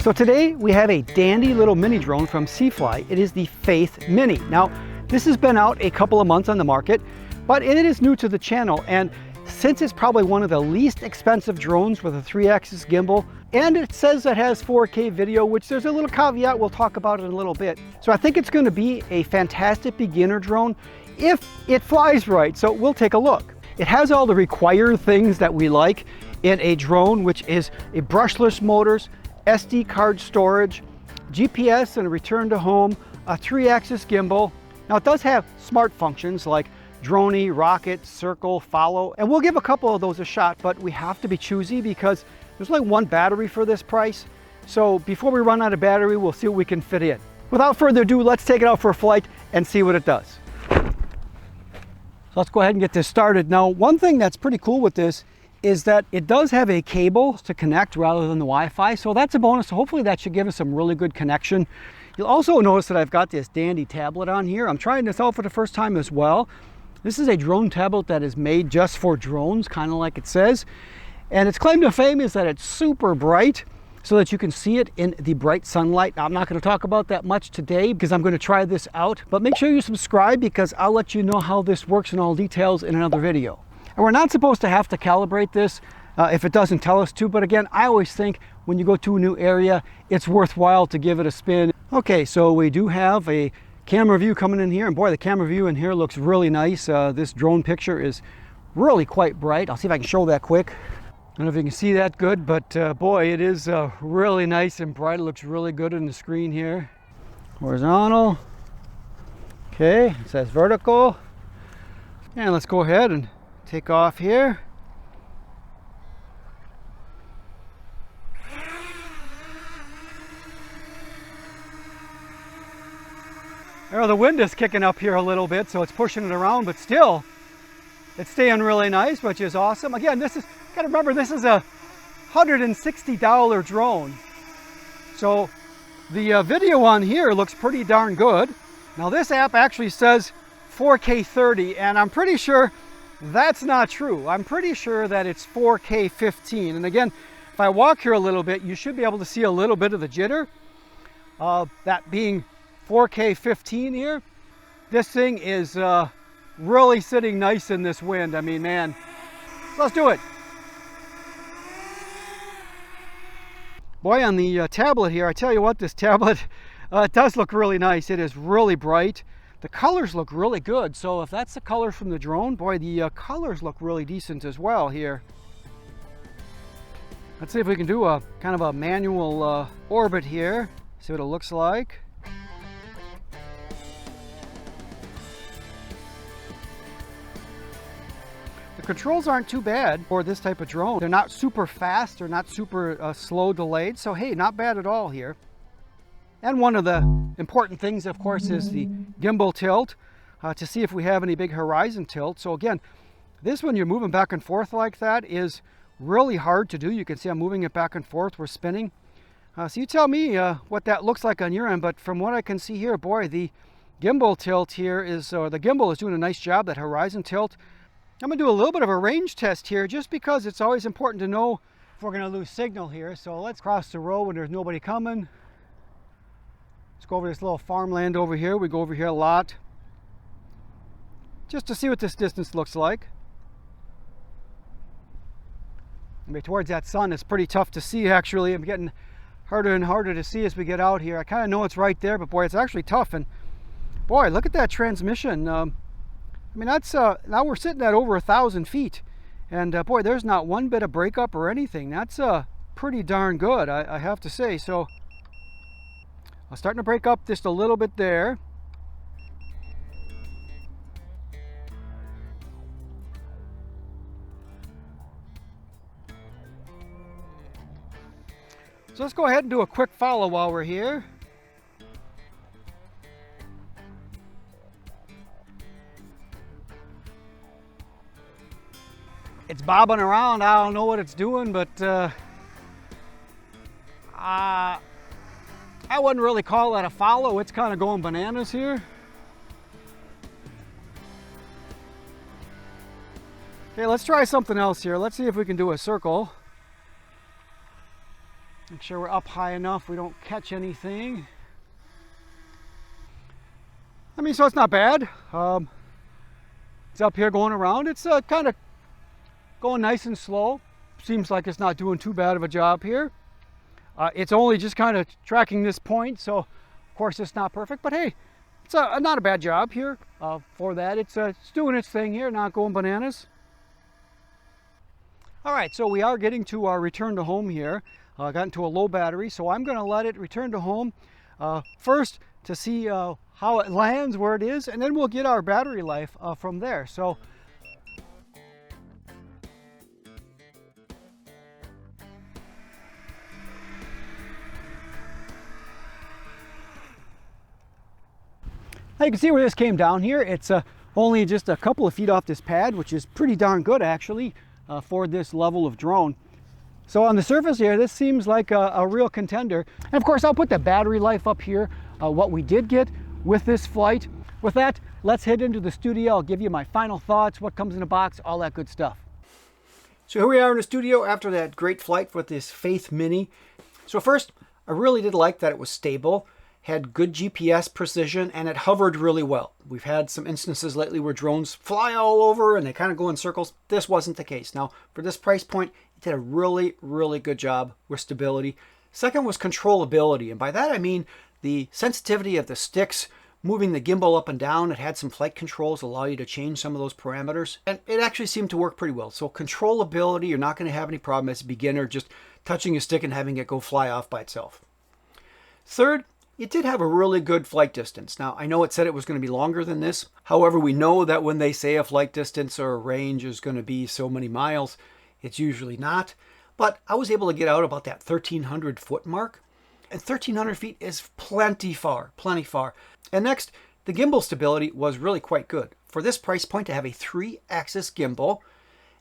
So today we have a dandy little mini drone from Cfly. It is the Faith Mini. Now, this has been out a couple of months on the market, but it is new to the channel. And since it's probably one of the least expensive drones with a 3-axis gimbal, and it says it has 4K video, which there's a little caveat we'll talk about in a little bit. So I think it's going to be a fantastic beginner drone if it flies right. So we'll take a look. It has all the required things that we like in a drone, which is a brushless motors, SD card storage, GPS and a return to home, a 3-axis gimbal. Now it does have smart functions like droney, rocket, circle, follow, and we'll give a couple of those a shot, but we have to be choosy because there's only one battery for this price. So before we run out of battery, we'll see what we can fit in. Without further ado, let's take it out for a flight and see what it does. So let's go ahead and get this started. Now, one thing that's pretty cool with this is that it does have a cable to connect rather than the Wi-Fi. So that's a bonus. So hopefully that should give us some really good connection. You'll also notice that I've got this dandy tablet on here. I'm trying this out for the first time as well. This is a drone tablet that is made just for drones, kind of like it says. And its claim to fame is that it's super bright so that you can see it in the bright sunlight. Now, I'm not going to talk about that much today because I'm going to try this out, but make sure you subscribe because I'll let you know how this works in all details in another video. And we're not supposed to have to calibrate this if it doesn't tell us to, but again, I always think when you go to a new area, it's worthwhile to give it a spin. Okay, so we do have a camera view coming in here, and boy, the camera view in here looks really nice. This drone picture is really quite bright. I'll see if I can show that quick. I don't know if you can see that good, but boy, it is really nice and bright. It looks really good on the screen here. Horizontal. Okay, it says vertical. And let's go ahead and take off here. The wind is kicking up here a little bit, so it's pushing it around, but still, it's staying really nice, which is awesome. Again, this is, gotta remember, this is a $160 drone. So the video on here looks pretty darn good. Now this app actually says 4K 30, and I'm pretty sure that's not true. I'm pretty sure that it's 4K 15. And again, if I walk here a little bit, you should be able to see a little bit of the jitter. That being 4K 15 here. This thing is really sitting nice in this wind. I mean, man, let's do it. Boy, on the tablet here, I tell you what, this tablet it does look really nice. It is really bright. The colors look really good. So if that's the color from the drone, boy, the colors look really decent as well here. Let's see if we can do a kind of a manual orbit here. See what it looks like. The controls aren't too bad for this type of drone. They're not super fast, they're not super slow delayed. So hey, not bad at all here. And one of the important things, of course, is the gimbal tilt to see if we have any big horizon tilt. So again, this one you're moving back and forth like that is really hard to do. You can see I'm moving it back and forth. We're spinning. So you tell me what that looks like on your end. But from what I can see here, boy, the gimbal tilt here is, or the gimbal is doing a nice job, that horizon tilt. I'm going to do a little bit of a range test here just because it's always important to know if we're going to lose signal here. So let's cross the road when there's nobody coming. Let's go over this little farmland over here. We go over here a lot just to see what this distance looks like. I mean, towards that sun, it's pretty tough to see actually. I'm getting harder and harder to see as we get out here. I kind of know it's right there, but boy, it's actually tough. And boy, look at that transmission. I mean, that's now we're sitting at over 1,000 feet, and boy, there's not one bit of breakup or anything. That's pretty darn good, I have to say. So I'm starting to break up just a little bit there. So let's go ahead and do a quick follow while we're here. It's bobbing around. I don't know what it's doing, but I wouldn't really call that a follow. It's kind of going bananas here. Okay, let's try something else here. Let's see if we can do a circle. Make sure we're up high enough we don't catch anything. I mean, so it's not bad. It's up here going around. It's kind of going nice and slow. Seems like it's not doing too bad of a job here. It's only just kind of tracking this point, so of course it's not perfect, but hey, it's not a bad job here for that. It's doing its thing here, not going bananas. All right, so we are getting to our return to home here. Got into a low battery, so I'm going to let it return to home first to see how it lands where it is, and then we'll get our battery life from there. So now you can see where this came down here. It's only just a couple of feet off this pad, which is pretty darn good actually for this level of drone. So on the surface here, this seems like a real contender. And of course, I'll put the battery life up here, what we did get with this flight. With that, let's head into the studio. I'll give you my final thoughts, what comes in the box, all that good stuff. So here we are in the studio after that great flight with this Faith Mini. So first, I really did like that it was stable, had good GPS precision, and it hovered really well. We've had some instances lately where drones fly all over and they kind of go in circles. This wasn't the case. Now, for this price point, it did a really, really good job with stability. Second was controllability, and by that I mean the sensitivity of the sticks, moving the gimbal up and down. It had some flight controls, allow you to change some of those parameters, and it actually seemed to work pretty well. So controllability, you're not going to have any problem as a beginner just touching a stick and having it go fly off by itself. Third, it did have a really good flight distance. Now, I know it said it was going to be longer than this. However, we know that when they say a flight distance or a range is going to be so many miles, it's usually not. But I was able to get out about that 1,300 foot mark. And 1,300 feet is plenty far, plenty far. And next, the gimbal stability was really quite good. For this price point, to have a 3-axis gimbal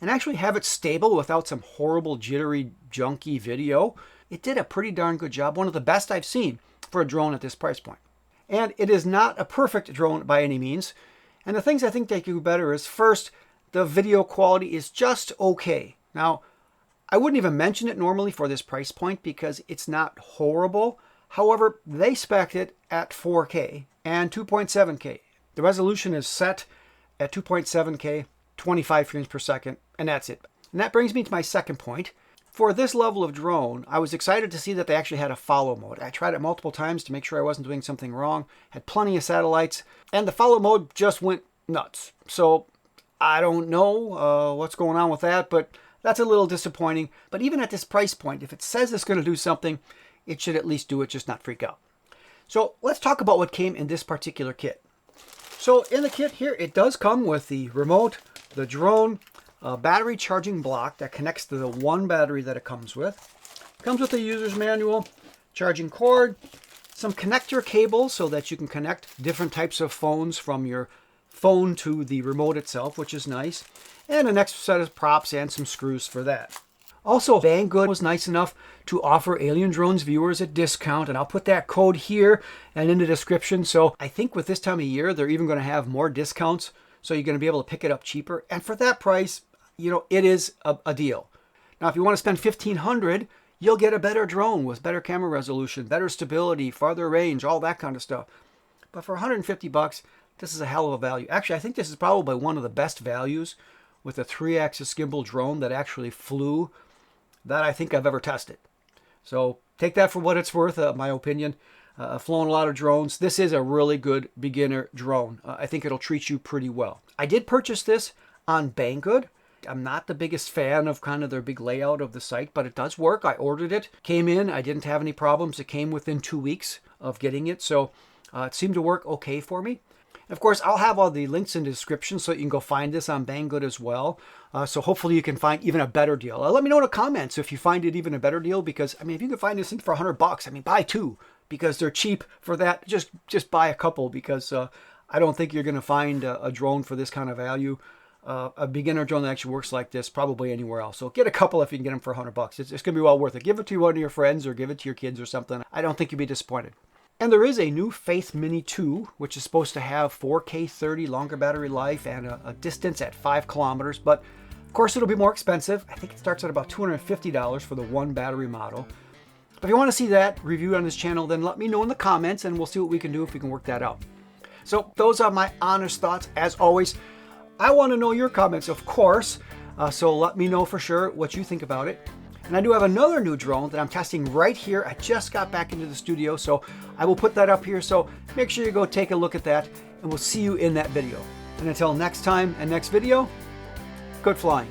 and actually have it stable without some horrible jittery, junky video, it did a pretty darn good job. One of the best I've seen for a drone at this price point. And it is not a perfect drone by any means. And the things I think they could do better is, first, the video quality is just okay. Now, I wouldn't even mention it normally for this price point because it's not horrible. However, they spec'd it at 4K and 2.7K. The resolution is set at 2.7K, 25 frames per second, and that's it. And that brings me to my second point. For this level of drone, I was excited to see that they actually had a follow mode. I tried it multiple times to make sure I wasn't doing something wrong, had plenty of satellites, and the follow mode just went nuts. So I don't know what's going on with that, but that's a little disappointing. But even at this price point, if it says it's going to do something, it should at least do it, just not freak out. So let's talk about what came in this particular kit. So in the kit here, it does come with the remote, the drone, battery charging block that connects to the one battery that it comes with. Comes with a user's manual, charging cord, some connector cables so that you can connect different types of phones from your phone to the remote itself, which is nice, and an extra set of props and some screws for that. Also, Banggood was nice enough to offer Alien Drones viewers a discount, and I'll put that code here and in the description. So I think with this time of year, they're even going to have more discounts, so you're going to be able to pick it up cheaper. And for that price, you know, it is a deal. Now, if you want to spend $1,500, you'll get a better drone with better camera resolution, better stability, farther range, all that kind of stuff. But for $150, this is a hell of a value. Actually, I think this is probably one of the best values with a 3-axis gimbal drone that actually flew that I think I've ever tested. So take that for what it's worth, my opinion. I've flown a lot of drones. This is a really good beginner drone. I think it'll treat you pretty well. I did purchase this on Banggood. I'm not the biggest fan of kind of their big layout of the site, but it does work. I ordered it, came in, I didn't have any problems. It came within 2 weeks of getting it, so it seemed to work okay for me. Of course, I'll have all the links in the description so you can go find this on Banggood as well. So hopefully you can find even a better deal. Let me know in the comments if you find it even a better deal, because, I mean, if you can find this thing for $100, I mean, buy two, because they're cheap for that. Just buy a couple, because I don't think you're going to find a drone for this kind of value. A beginner drone that actually works like this probably anywhere else. So get a couple if you can get them for $100. It's going to be well worth it. Give it to one of your friends or give it to your kids or something. I don't think you'll be disappointed. And there is a new Faith Mini 2, which is supposed to have 4K 30 longer battery life and a distance at 5 kilometers. But of course, it'll be more expensive. I think it starts at about $250 for the one battery model. If you want to see that reviewed on this channel, then let me know in the comments and we'll see what we can do if we can work that out. So those are my honest thoughts. As always, I want to know your comments, of course. So let me know for sure what you think about it. And I do have another new drone that I'm testing right here. I just got back into the studio, so I will put that up here. So make sure you go take a look at that, and we'll see you in that video. And until next time and next video, good flying.